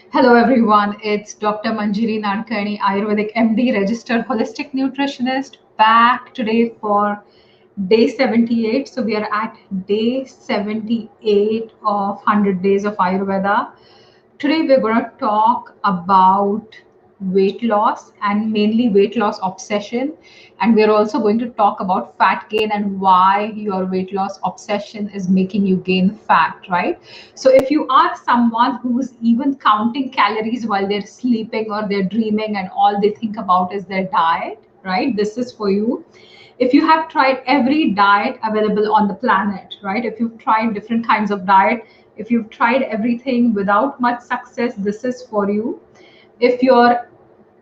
Hello everyone, it's Dr. Manjiri Nadkarni, Ayurvedic MD, registered holistic nutritionist, back today for day 78. So we are at day 78 of 100 days of Ayurveda. Today we're going to talk about weight loss and mainly weight loss obsession. And we're also going to talk about fat gain and why your weight loss obsession is making you gain fat, right? So if you are someone who's even counting calories while they're sleeping or they're dreaming and all they think about is their diet, right? This is for you. If you have tried every diet available on the planet, right? If you've tried different kinds of diet, if you've tried everything without much success, this is for you. If your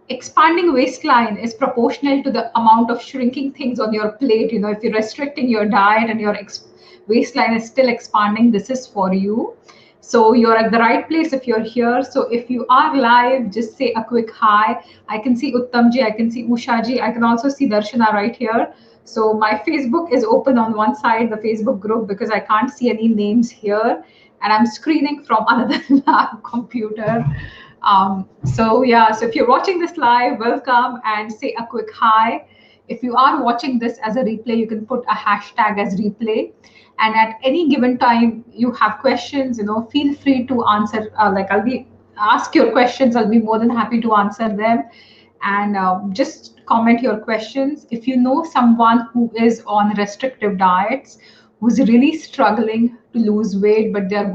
expanding waistline is proportional to the amount of shrinking things on your plate, if you're restricting your diet and your waistline is still expanding, this is for you. So you're at the right place if you're here. So if you are live, just say a quick hi. I can see Uttamji, I can see Ushaji, I can also see Darshana right here. So my Facebook is open on one side, the Facebook group, because I can't see any names here. And I'm screening from another lab computer. So if you're watching this live, welcome and say a quick hi. If you are watching this as a replay, you can put a hashtag as replay. And at any given time, you have questions, feel free to answer. I'll be ask your questions. I'll be more than happy to answer them. And just comment your questions. If you know someone who is on restrictive diets, who's really struggling to lose weight, but they're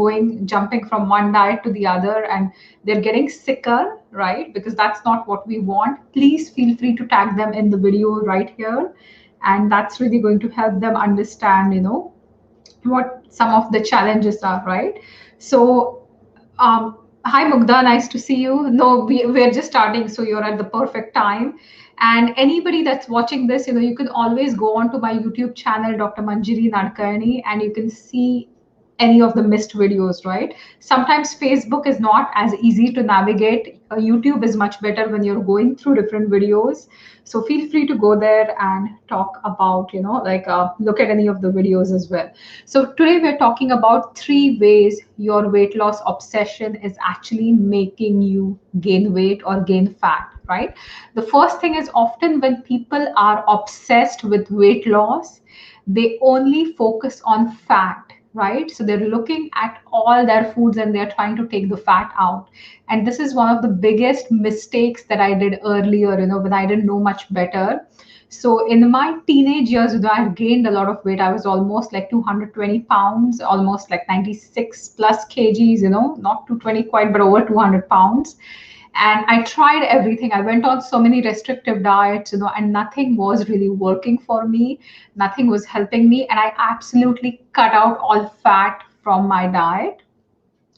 jumping from one diet to the other and they're getting sicker, right? Because that's not what we want. Please feel free to tag them in the video right here. And that's really going to help them understand, what some of the challenges are, right? So, hi Mugdha, nice to see you. No, we're just starting, so you're at the perfect time. And anybody that's watching this, you can always go on to my YouTube channel, Dr. Manjiri Nadkarni, and you can see any of the missed videos, right? Sometimes Facebook is not as easy to navigate. YouTube is much better when you're going through different videos. So feel free to go there and talk about, look at any of the videos as well. So today we're talking about 3 ways your weight loss obsession is actually making you gain weight or gain fat, right? The first thing is, often when people are obsessed with weight loss, they only focus on fat, right? So they're looking at all their foods and they're trying to take the fat out. And this is one of the biggest mistakes that I did earlier, when I didn't know much better. So in my teenage years, I had gained a lot of weight. I was almost like 220 pounds, almost like 96 plus kgs, not 220 quite, but over 200 pounds. And I tried everything. I went on so many restrictive diets, and nothing was really working for me. Nothing was helping me. And I absolutely cut out all fat from my diet.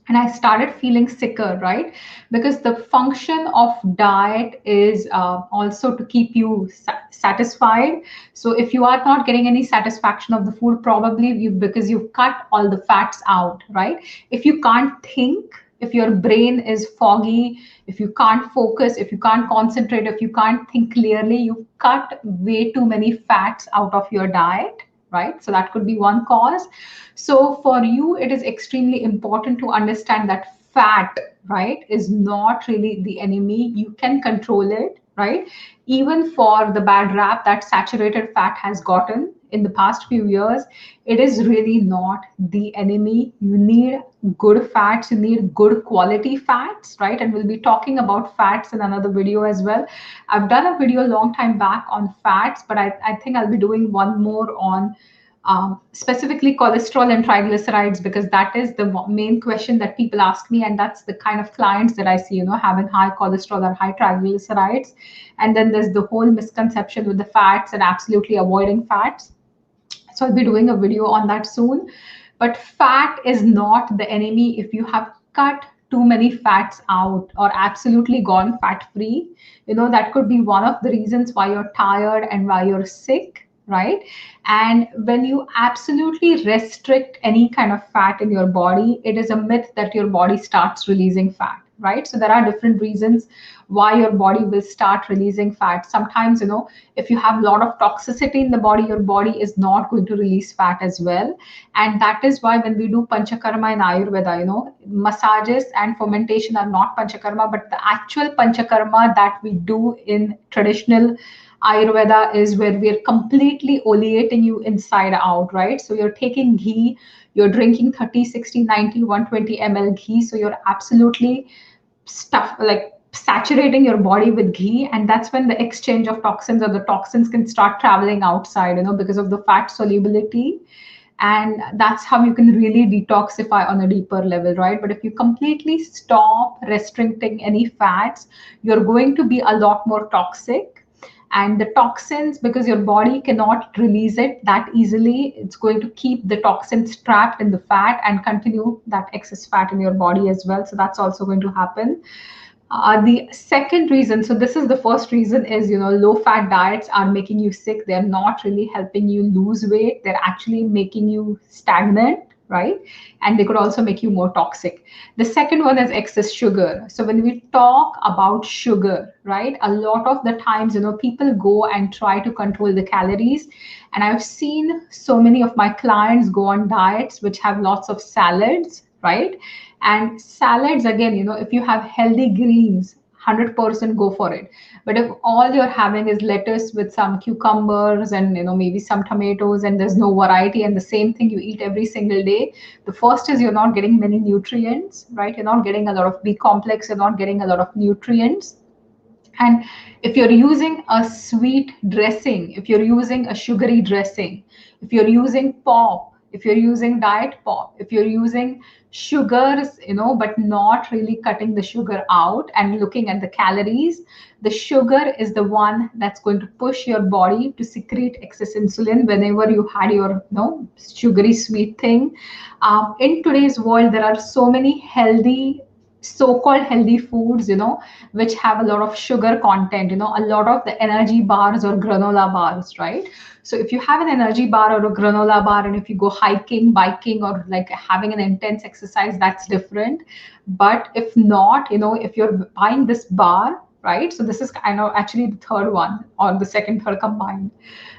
And I started feeling sicker, right? Because the function of diet is also to keep you satisfied. So if you are not getting any satisfaction of the food, probably because you've cut all the fats out, right? If you can't think, if your brain is foggy, if you can't focus, if you can't concentrate, if you can't think clearly, you cut way too many fats out of your diet, right? So that could be one cause. So for you, it is extremely important to understand that fat, right, is not really the enemy. You can control it, right? Even for the bad rap that saturated fat has gotten in the past few years, it is really not the enemy. You need good fats, you need good quality fats, right? And we'll be talking about fats in another video as well. I've done a video a long time back on fats, but I think I'll be doing one more on specifically cholesterol and triglycerides, because that is the main question that people ask me, and that's the kind of clients that I see, having high cholesterol or high triglycerides. And then there's the whole misconception with the fats and absolutely avoiding fats. So I'll be doing a video on that soon. But fat is not the enemy. If you have cut too many fats out or absolutely gone fat free, that could be one of the reasons why you're tired and why you're sick, right? And when you absolutely restrict any kind of fat in your body, it is a myth that your body starts releasing fat, right? So there are different reasons why your body will start releasing fat. Sometimes, if you have a lot of toxicity in the body, your body is not going to release fat as well. And that is why when we do panchakarma in Ayurveda, massages and fermentation are not panchakarma, but the actual panchakarma that we do in traditional Ayurveda is where we're completely oleating you inside out, right? So you're taking ghee, you're drinking 30, 60, 90, 120 ml ghee. So you're absolutely stuff like saturating your body with ghee, and that's when the exchange of toxins or the toxins can start traveling outside, because of the fat solubility. And that's how you can really detoxify on a deeper level, right? But if you completely stop restricting any fats, you're going to be a lot more toxic. And the toxins, because your body cannot release it that easily, it's going to keep the toxins trapped in the fat and continue that excess fat in your body as well. So that's also going to happen. The second reason, so this is the first reason, is low fat diets are making you sick. They're not really helping you lose weight. They're actually making you stagnant, right? And they could also make you more toxic. The second one is excess sugar. So when we talk about sugar, right, a lot of the times, people go and try to control the calories. And I've seen so many of my clients go on diets which have lots of salads, right? And salads, again, if you have healthy greens, 100% go for it. But if all you're having is lettuce with some cucumbers and maybe some tomatoes, and there's no variety and the same thing you eat every single day, the first is you're not getting many nutrients, right? You're not getting a lot of B complex, you're not getting a lot of nutrients. And if you're using a sweet dressing, if you're using a sugary dressing, if you're using pop, if you're using diet pop, if you're using sugars, but not really cutting the sugar out and looking at the calories, the sugar is the one that's going to push your body to secrete excess insulin whenever you had your, sugary sweet thing. In today's world, there are so many healthy, so-called healthy foods, which have a lot of sugar content, a lot of the energy bars or granola bars, right? So if you have an energy bar or a granola bar, and if you go hiking, biking, or like having an intense exercise, that's different. But if not, if you're buying this bar, right? So this is kind of actually the third one, or the second, third combined,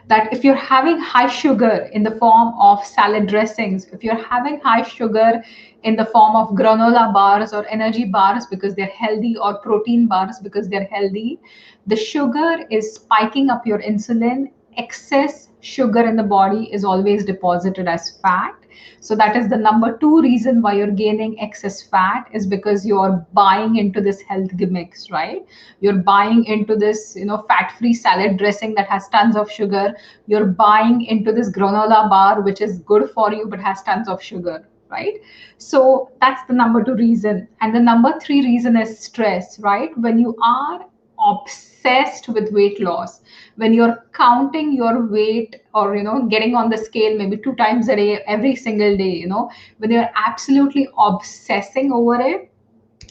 that if you're having high sugar in the form of salad dressings, if you're having high sugar in the form of granola bars or energy bars because they're healthy, or protein bars because they're healthy, the sugar is spiking up your insulin. Excess sugar in the body is always deposited as fat. So that is the number two reason why you're gaining excess fat, is because you're buying into this health gimmicks, right? You're buying into this, fat-free salad dressing that has tons of sugar. You're buying into this granola bar, which is good for you, but has tons of sugar, right? So that's the number two reason. And the number three reason is stress, right? When you are obsessed with weight loss, when you're counting your weight, or getting on the scale maybe 2 times a day, every single day, when you're absolutely obsessing over it,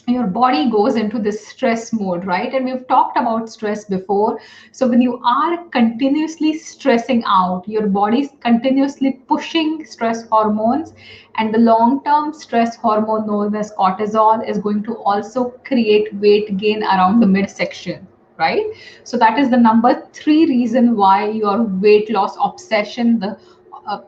your body goes into this stress mode, right? And we've talked about stress before. So when you are continuously stressing out, your body's continuously pushing stress hormones, and the long-term stress hormone known as cortisol is going to also create weight gain around the midsection, right? So that is the number three reason why your weight loss obsession, the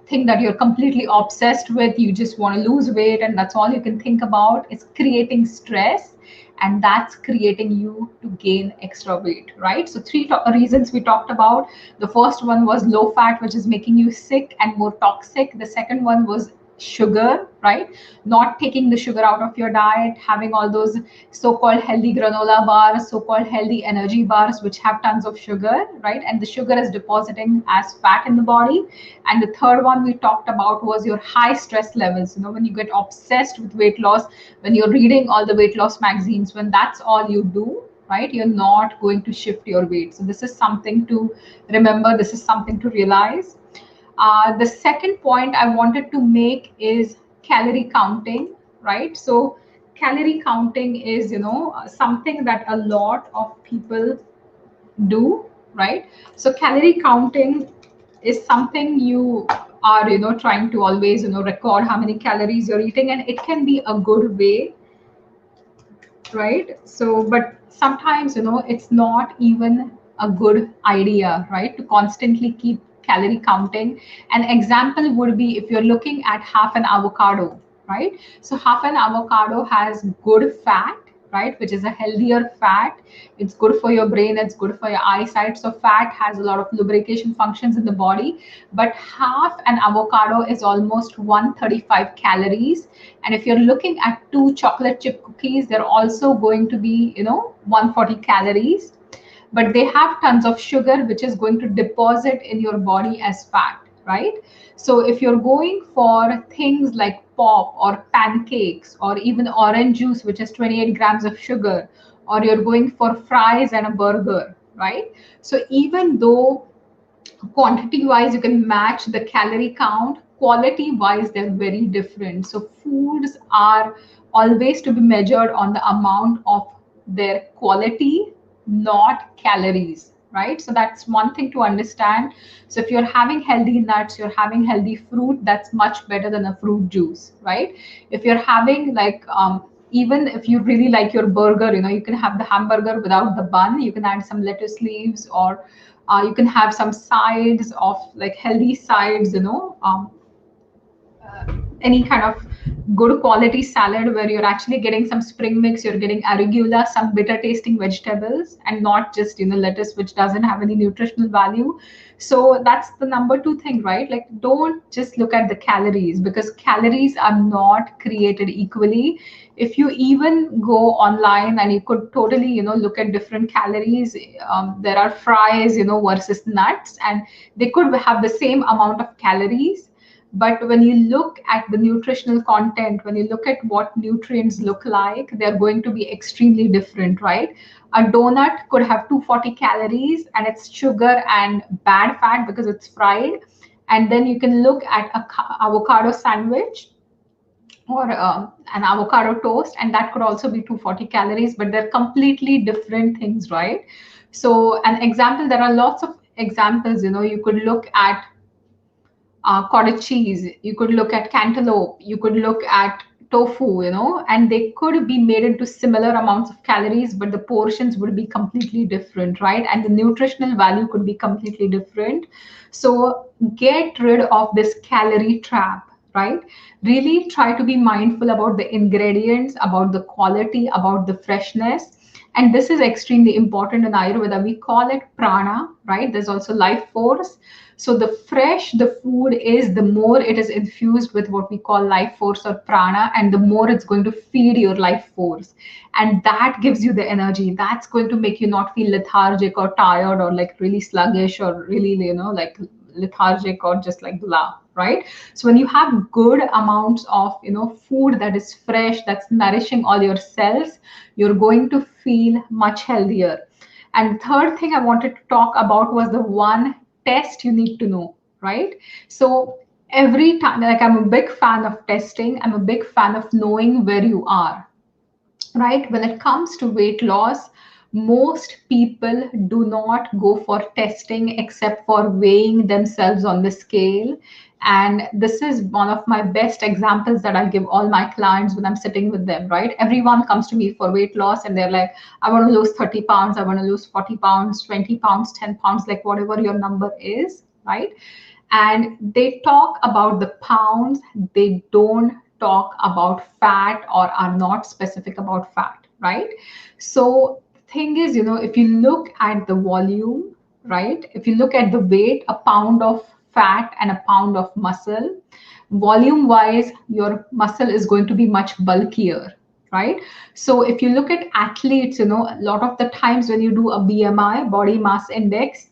thing that you're completely obsessed with, you just want to lose weight and that's all you can think about, is creating stress, and that's creating you to gain extra weight, right? So three reasons we talked about. The first one was low fat, which is making you sick and more toxic. The second one was sugar, right? Not taking the sugar out of your diet, having all those so-called healthy granola bars, so-called healthy energy bars, which have tons of sugar, right? And the sugar is depositing as fat in the body. And the third one we talked about was your high stress levels. When you get obsessed with weight loss, when you're reading all the weight loss magazines, when that's all you do, right, you're not going to shift your weight. So this is something to remember. This is something to realize. The second point I wanted to make is calorie counting, right? So calorie counting is, something that a lot of people do, right? So calorie counting is something you are, trying to always, record how many calories you're eating, and it can be a good way right? So, but sometimes, it's not even a good idea, right, to constantly keep calorie counting. An example would be if you're looking at half an avocado, right? So half an avocado has good fat, right, which is a healthier fat. It's good for your brain, it's good for your eyesight. So fat has a lot of lubrication functions in the body, but half an avocado is almost 135 calories. And if you're looking at two chocolate chip cookies, they're also going to be 140 calories, but they have tons of sugar which is going to deposit in your body as fat, right? So if you're going for things like pop or pancakes or even orange juice, which is 28 grams of sugar, or you're going for fries and a burger, right? So even though quantity wise you can match the calorie count, quality wise they're very different. So foods are always to be measured on the amount of their quality, not calories, right? So that's one thing to understand. So if you're having healthy nuts, you're having healthy fruit, that's much better than a fruit juice, right? If you're having like even if you really like your burger, you can have the hamburger without the bun, you can add some lettuce leaves, or you can have some sides of like healthy sides, any kind of good quality salad where you're actually getting some spring mix, you're getting arugula, some bitter tasting vegetables, and not just lettuce which doesn't have any nutritional value. So that's the number two thing, right? Like, don't just look at the calories, because calories are not created equally. If you even go online and you could totally look at different calories, there are fries versus nuts, and they could have the same amount of calories, but when you look at the nutritional content, when you look at what nutrients look like, they're going to be extremely different, right? A donut could have 240 calories and it's sugar and bad fat because it's fried. And then you can look at a avocado sandwich or an avocado toast, and that could also be 240 calories, but they're completely different things, right? So, an example, there are lots of examples, you could look at cottage cheese, you could look at cantaloupe, you could look at tofu, and they could be made into similar amounts of calories, but the portions would be completely different, right? And the nutritional value could be completely different. So get rid of this calorie trap, right? Really try to be mindful about the ingredients, about the quality, about the freshness. And this is extremely important in Ayurveda. We call it prana, right? There's also life force. So the fresh the food is, the more it is infused with what we call life force or prana, and the more it's going to feed your life force. And that gives you the energy. That's going to make you not feel lethargic or tired or like really sluggish or really, like lethargic or just like blah, right? So when you have good amounts of, food that is fresh, that's nourishing all your cells, you're going to feel much healthier. And third thing I wanted to talk about was the one test you need to know, right? So every time, like, I'm a big fan of testing, I'm a big fan of knowing where you are, right? When it comes to weight loss, most people do not go for testing except for weighing themselves on the scale. And this is one of my best examples that I give all my clients when I'm sitting with them, right? Everyone comes to me for weight loss and they're like, I want to lose 30 pounds, I want to lose 40 pounds, 20 pounds, 10 pounds, like whatever your number is, right? And they talk about the pounds, they don't talk about fat or are not specific about fat, right? So thing is, if you look at the volume, right, if you look at the weight, a pound of fat and a pound of muscle, volume wise your muscle is going to be much bulkier, right? So if you look at athletes, a lot of the times when you do a BMI, body mass index,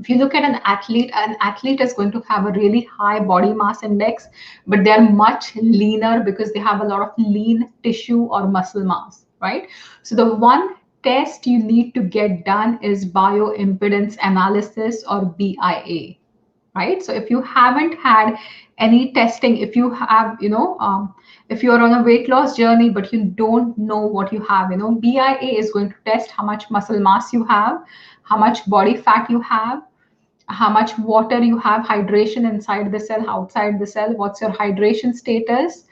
if you look at an athlete is going to have a really high body mass index, but they're much leaner because they have a lot of lean tissue or muscle mass, right? So the one test you need to get done is bioimpedance analysis or BIA, right? So if you haven't had any testing, if you have, if you're on a weight loss journey but you don't know what you have, BIA is going to test how much muscle mass you have, how much body fat you have, how much water you have, hydration inside the cell, outside the cell, what's your hydration status.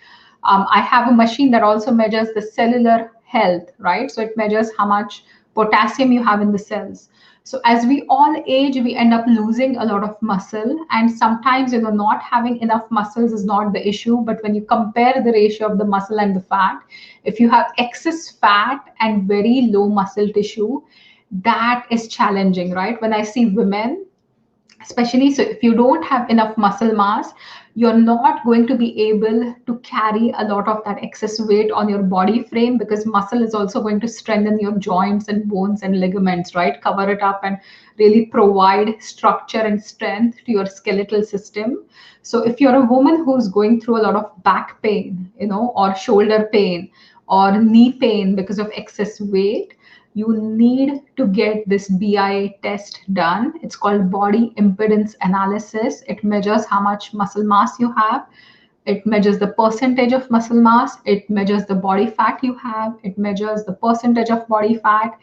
I have a machine that also measures the cellular health, right? So it measures how much potassium you have in the cells. So as we all age, we end up losing a lot of muscle, and sometimes, not having enough muscles is not the issue, but when you compare the ratio of the muscle and the fat, if you have excess fat and very low muscle tissue, that is challenging, right? When I see women, especially, so if you don't have enough muscle mass, you're not going to be able to carry a lot of that excess weight on your body frame, because muscle is also going to strengthen your joints and bones and ligaments, right? Cover it up and really provide structure and strength to your skeletal system. So if you're a woman who's going through a lot of back pain, or shoulder pain or knee pain because of excess weight, you need to get this BIA test done. It's called body impedance analysis. It measures how much muscle mass you have. It measures the percentage of muscle mass. It measures the body fat you have. It measures the percentage of body fat.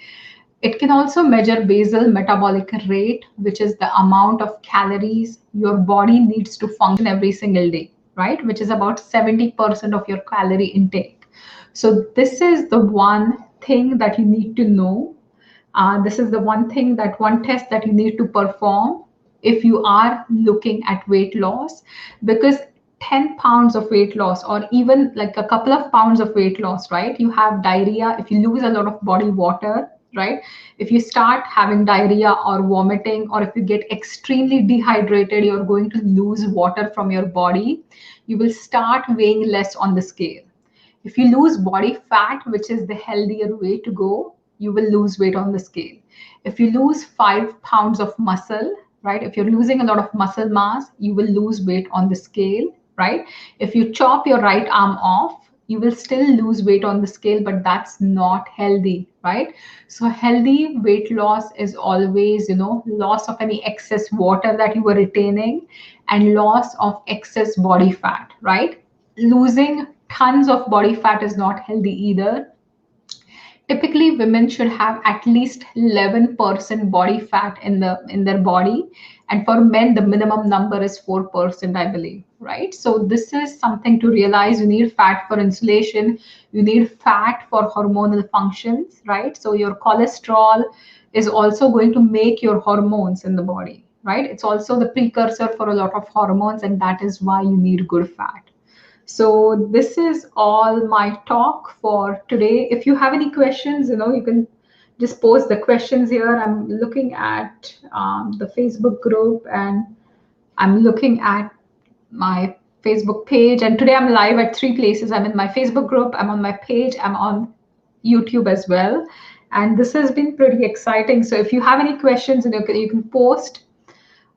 It can also measure basal metabolic rate, which is the amount of calories your body needs to function every single day, right? Which is about 70% of your calorie intake. So this is the one thing that you need to know. This is the one test that you need to perform if you are looking at weight loss, because 10 pounds of weight loss, or even like a couple of pounds of weight loss, right? You have diarrhea, if you lose a lot of body water, right? If you start having diarrhea or vomiting, or if you get extremely dehydrated, you're going to lose water from your body. You will start weighing less on the scale. If you lose body fat, which is the healthier way to go, you will lose weight on the scale. If you lose 5 pounds of muscle, right? If you're losing a lot of muscle mass, you will lose weight on the scale, right? If you chop your right arm off, you will still lose weight on the scale, but that's not healthy, right? So healthy weight loss is always, loss of any excess water that you were retaining and loss of excess body fat, right? Losing tons of body fat is not healthy either. Typically, women should have at least 11% body fat in their body, and for men the minimum number is 4%, I believe, right? So this is something to realize. You need fat for insulation, you need fat for hormonal functions, right? So your cholesterol is also going to make your hormones in the body, right? It's also the precursor for a lot of hormones, and that is why you need good fat. So this is all my talk for today. If you have any questions, you can just post the questions here. I'm looking at the Facebook group, and I'm looking at my Facebook page. And today I'm live at 3 places. I'm in my Facebook group, I'm on my page, I'm on YouTube as well. And this has been pretty exciting. So if you have any questions, you can post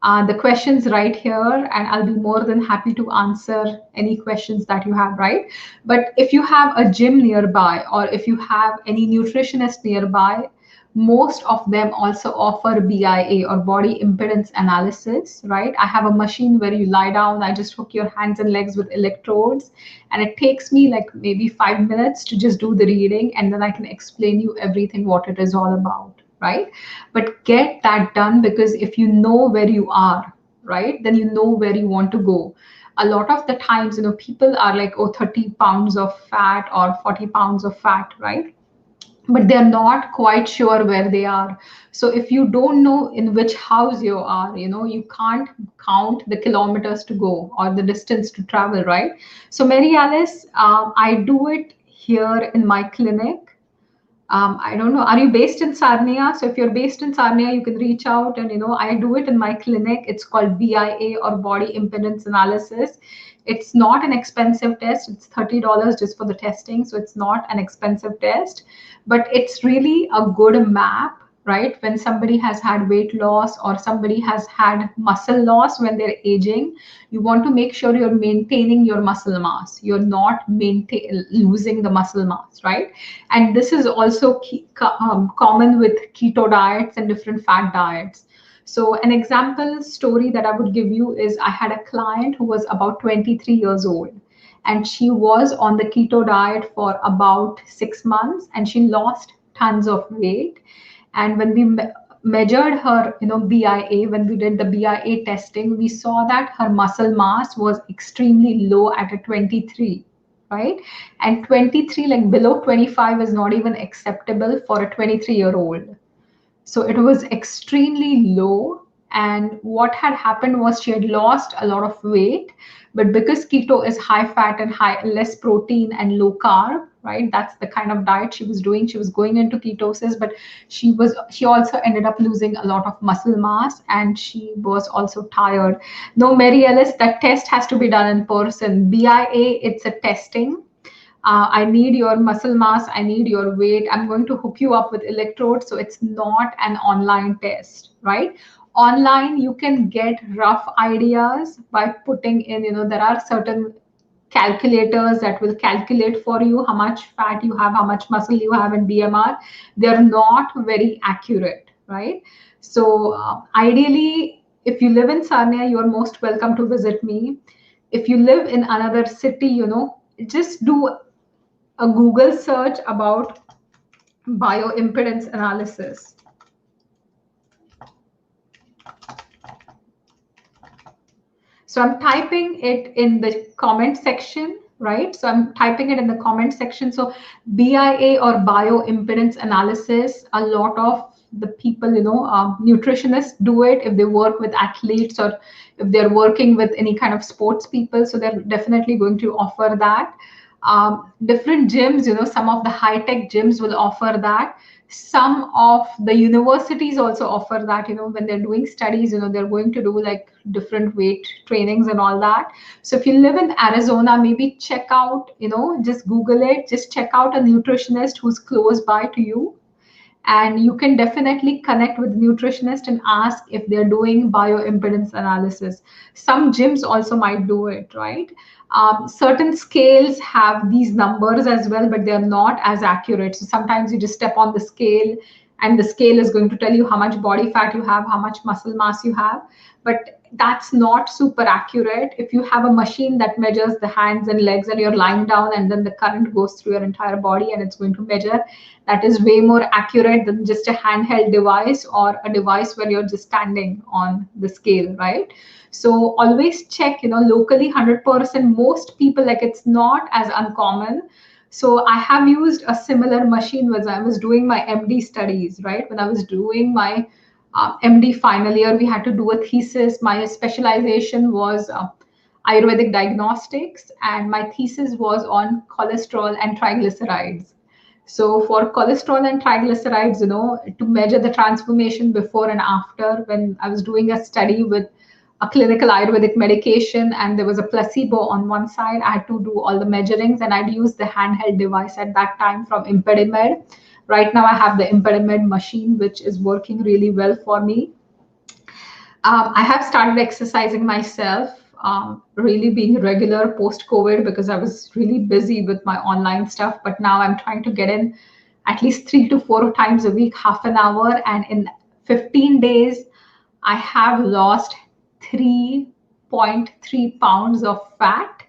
the questions right here, and I'll be more than happy to answer any questions that you have, right? But if you have a gym nearby, or if you have any nutritionist nearby, most of them also offer BIA, or body impedance analysis, right? I have a machine where you lie down, I just hook your hands and legs with electrodes, and it takes me like maybe 5 minutes to just do the reading, and then I can explain you everything what it is all about, right? But get that done, because if you know where you are, right, then you know where you want to go. A lot of the times, people are like, oh, 30 pounds of fat or 40 pounds of fat, right? But they're not quite sure where they are. So if you don't know in which house you are, you can't count the kilometers to go or the distance to travel, right? So Mary Alice, I do it here in my clinic. I don't know, are you based in Sarnia? So if you're based in Sarnia, you can reach out, and I do it in my clinic. It's called BIA, or body impedance analysis. It's not an expensive test. It's $30 just for the testing. So it's not an expensive test, but it's really a good map, right? When somebody has had weight loss, or somebody has had muscle loss when they're aging, you want to make sure you're maintaining your muscle mass. You're not losing the muscle mass, right? And this is also common with keto diets and different fat diets. So an example story that I would give you is, I had a client who was about 23 years old, and she was on the keto diet for about 6 months, and she lost tons of weight. And when we measured her, BIA, when we did the BIA testing, we saw that her muscle mass was extremely low at a 23. right? And 23, like below 25, is not even acceptable for a 23-year-old. So it was extremely low. And what had happened was she had lost a lot of weight, but because keto is high fat and high less protein and low carb, right? That's the kind of diet she was doing. She was going into ketosis, but she also ended up losing a lot of muscle mass, and she was also tired. No, Mary Ellis, that test has to be done in person. BIA, it's a testing. I need your muscle mass, I need your weight, I'm going to hook you up with electrodes. So it's not an online test, right? Online, you can get rough ideas by putting in, there are certain calculators that will calculate for you how much fat you have, how much muscle you have in BMR. They're not very accurate, right? So ideally, if you live in Sarnia, you're most welcome to visit me. If you live in another city, just do a Google search about bioimpedance analysis. So I'm typing it in the comment section, right? So I'm typing it in the comment section. So BIA or bioimpedance analysis, a lot of the people, nutritionists do it if they work with athletes or if they're working with any kind of sports people. So they're definitely going to offer that. Different gyms, some of the high-tech gyms will offer that. Some of the universities also offer that, when they're doing studies, they're going to do like different weight trainings and all that. So if you live in Arizona, maybe check out, just Google it, just check out a nutritionist who's close by to you. And you can definitely connect with nutritionist and ask if they're doing bioimpedance analysis. Some gyms also might do it, right? Certain scales have these numbers as well, but they're not as accurate. So sometimes you just step on the scale and the scale is going to tell you how much body fat you have, how much muscle mass you have. But that's not super accurate. If you have a machine that measures the hands and legs and you're lying down and then the current goes through your entire body and it's going to measure, that is way more accurate than just a handheld device or a device where you're just standing on the scale, right? So always check, locally 100%. Most people, like, it's not as uncommon. So I have used a similar machine when I was doing my MD studies, right? When I was doing my MD final year, we had to do a thesis. My specialization was Ayurvedic diagnostics, and my thesis was on cholesterol and triglycerides. So for cholesterol and triglycerides, to measure the transformation before and after, when I was doing a study with a clinical Ayurvedic medication and there was a placebo on one side, I had to do all the measurings, and I'd use the handheld device at that time from Impedimed. Right now I have the Impedimed machine, which is working really well for me. I have started exercising myself, really being regular post-COVID because I was really busy with my online stuff. But now I'm trying to get in at least 3 to 4 times a week, half an hour. And in 15 days, I have lost 3.3 pounds of fat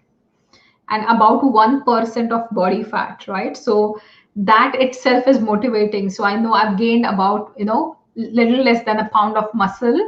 and about 1% of body fat, right? So that itself is motivating. So I know I've gained about, little less than a pound of muscle,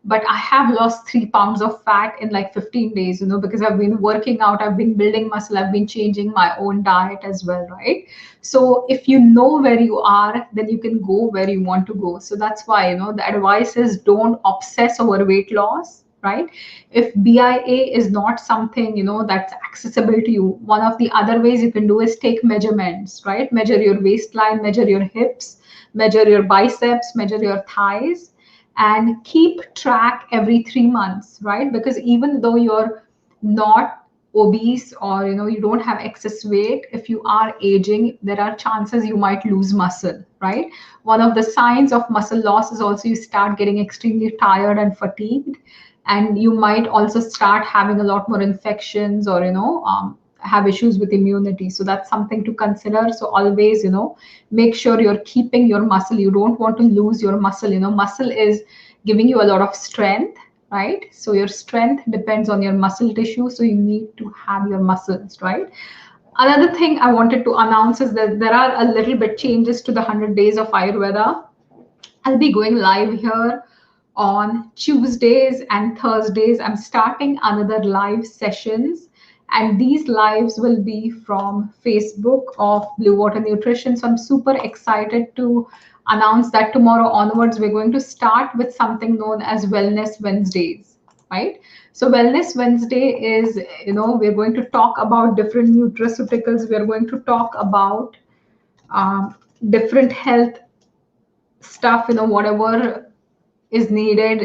but I have lost 3 pounds of fat in like 15 days, because I've been working out, I've been building muscle, I've been changing my own diet as well, right? So if you know where you are, then you can go where you want to go. So that's why, the advice is don't obsess over weight loss, right? If BIA is not something, that's accessible to you, one of the other ways you can do is take measurements, right? Measure your waistline, measure your hips, measure your biceps, measure your thighs, and keep track every 3 months, right? Because even though you're not obese or you don't have excess weight, if you are aging, there are chances you might lose muscle, right? One of the signs of muscle loss is also you start getting extremely tired and fatigued, and you might also start having a lot more infections or have issues with immunity. So that's something to consider. So always, make sure you're keeping your muscle. You don't want to lose your muscle. Muscle is giving you a lot of strength, right? So your strength depends on your muscle tissue. So you need to have your muscles, right? Another thing I wanted to announce is that there are a little bit changes to the 100 days of Ayurveda. I'll be going live here on Tuesdays and Thursdays. I'm starting another live sessions, And these lives will be from Facebook of Blue Water Nutrition. So I'm super excited to announce that tomorrow onwards, we're going to start with something known as Wellness Wednesdays, right? So Wellness Wednesday is, we're going to talk about different nutraceuticals. We're going to talk about different health stuff, whatever is needed,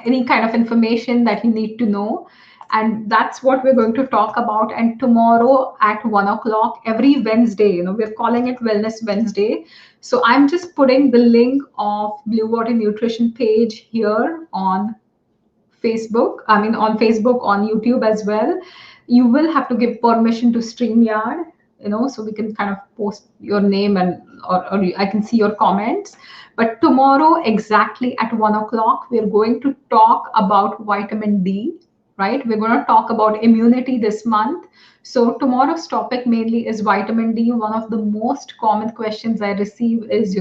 any kind of information that you need to know. And that's what we're going to talk about. And tomorrow at 1 o'clock, every Wednesday, we're calling it Wellness Wednesday. So I'm just putting the link of Blue Water Nutrition page here on Facebook, on Facebook, on YouTube as well. You will have to give permission to StreamYard, so we can kind of post your name or I can see your comments. But tomorrow, exactly at 1 o'clock, we're going to talk about vitamin D, right? We're going to talk about immunity this month. So tomorrow's topic mainly is vitamin D. One of the most common questions I receive is,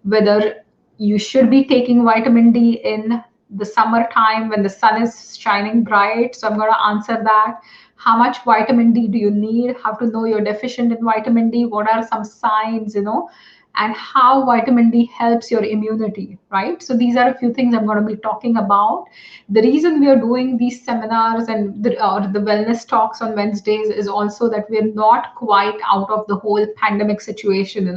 whether you should be taking vitamin D in the summertime when the sun is shining bright. So I'm going to answer that. How much vitamin D do you need? How to know you're deficient in vitamin D? What are some signs, and how vitamin D helps your immunity, right? So these are a few things I'm going to be talking about. The reason we are doing these seminars and the wellness talks on Wednesdays is also that we're not quite out of the whole pandemic situation,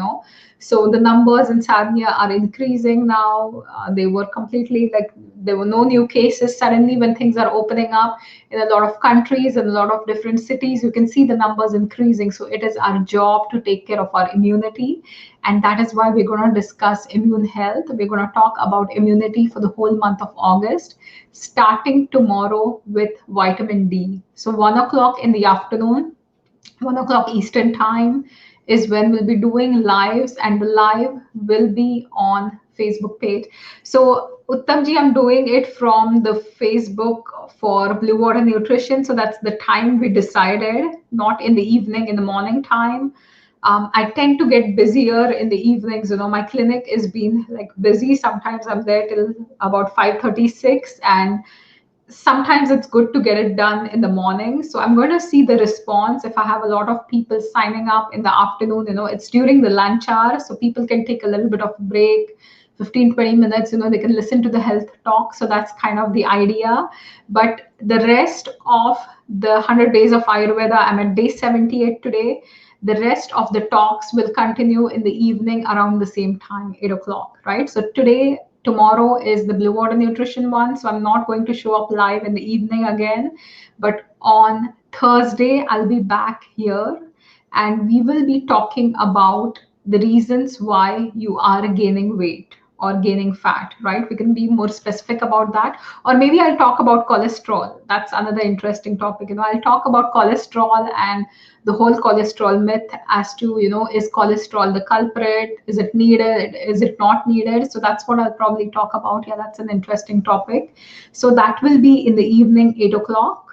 So the numbers in Sarnia are increasing now. They were completely like, there were no new cases. Suddenly, when things are opening up in a lot of countries and a lot of different cities, you can see the numbers increasing. So it is our job to take care of our immunity. And that is why we're going to discuss immune health. We're going to talk about immunity for the whole month of August, starting tomorrow with vitamin D. So 1 o'clock in the afternoon, 1 o'clock Eastern time is when we'll be doing lives, and the live will be on Facebook page. So Uttamji, I'm doing it from the Facebook for Blue Water Nutrition. So that's the time we decided, not in the evening, in the morning time. I tend to get busier in the evenings. My clinic is being like busy. Sometimes I'm there till about 5:36, and sometimes it's good to get it done in the morning. So I'm going to see the response. If I have a lot of people signing up in the afternoon, it's during the lunch hour, so people can take a little bit of break, 15-20 minutes, they can listen to the health talk. So that's kind of the idea. But the rest of the 100 days of Ayurveda, I'm at day 78 today. The rest of the talks will continue in the evening around the same time, 8 o'clock, right? So tomorrow is the Blue Water Nutrition one. So I'm not going to show up live in the evening again. But on Thursday, I'll be back here, and we will be talking about the reasons why you are gaining weight or gaining fat, right? We can be more specific about that. Or maybe I'll talk about cholesterol. That's another interesting topic. I'll talk about cholesterol and the whole cholesterol myth as to, is cholesterol the culprit? Is it needed? Is it not needed? So that's what I'll probably talk about. Yeah, that's an interesting topic. So that will be in the evening, 8 o'clock.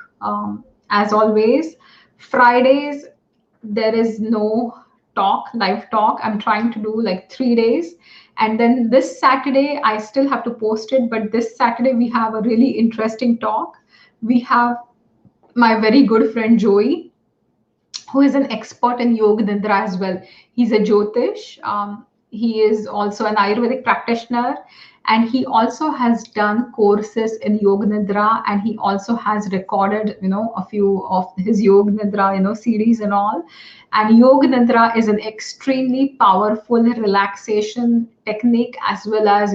As always, Fridays, there is no live talk. I'm trying to do like 3 days. And then this Saturday, I still have to post it, but this Saturday we have a really interesting talk. We have my very good friend Joey, who is an expert in Yoga Nidra as well. He's a Jyotish. He is also an Ayurvedic practitioner, and he also has done courses in Yoga Nidra, and he also has recorded, a few of his Yoga Nidra, series and all. And Yoga Nidra is an extremely powerful relaxation technique, as well as,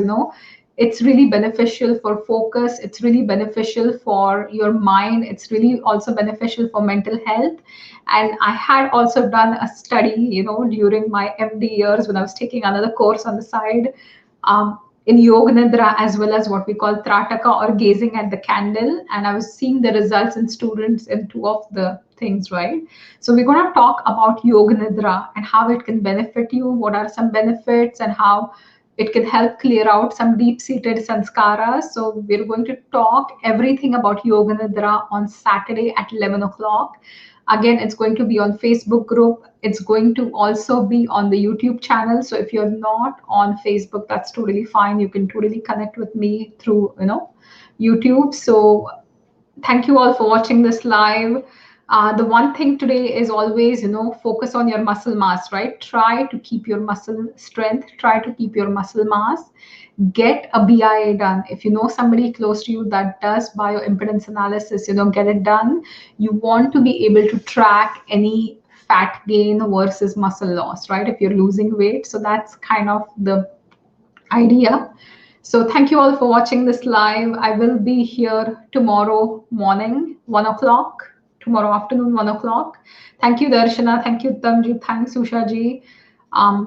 it's really beneficial for focus. It's really beneficial for your mind. It's really also beneficial for mental health. And I had also done a study, during my MD years when I was taking another course on the side, in Yoga Nidra, as well as what we call Trataka, or gazing at the candle. And I was seeing the results in students in two of the things, right? So we're going to talk about Yoga Nidra and how it can benefit you. What are some benefits and how it can help clear out some deep-seated sanskaras. So we're going to talk everything about Yoga Nidra on Saturday at 11 o'clock. Again, it's going to be on Facebook group. It's going to also be on the YouTube channel. So if you're not on Facebook, that's totally fine. You can totally connect with me through, YouTube. So thank you all for watching this live. The one thing today is always, focus on your muscle mass, right? Try to keep your muscle strength, try to keep your muscle mass. Get a BIA done. If you know somebody close to you that does bioimpedance analysis, get it done. You want to be able to track any fat gain versus muscle loss, right? If you're losing weight. So that's kind of the idea. So thank you all for watching this live. I will be here tomorrow morning, 1 o'clock, tomorrow afternoon, 1 o'clock. Thank you, Darshana. Thank you, Tamji. Thanks, Usha ji.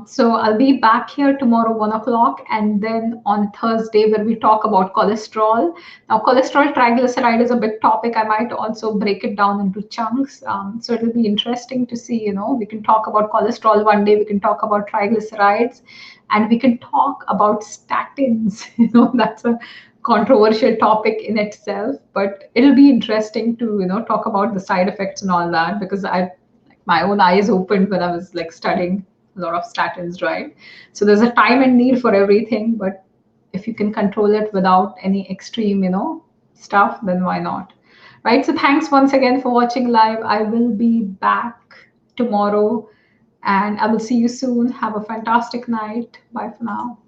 So I'll be back here tomorrow, 1 o'clock, and then on Thursday, where we talk about cholesterol. Now, cholesterol triglyceride is a big topic. I might also break it down into chunks. So it'll be interesting to see, we can talk about cholesterol one day, we can talk about triglycerides, and we can talk about statins. That's a controversial topic in itself, but it'll be interesting to, talk about the side effects and all that, because my own eyes opened when I was like studying a lot of statins, right? So there's a time and need for everything, but if you can control it without any extreme, stuff, then why not? Right. So thanks once again for watching live. I will be back tomorrow and I will see you soon. Have a fantastic night. Bye for now.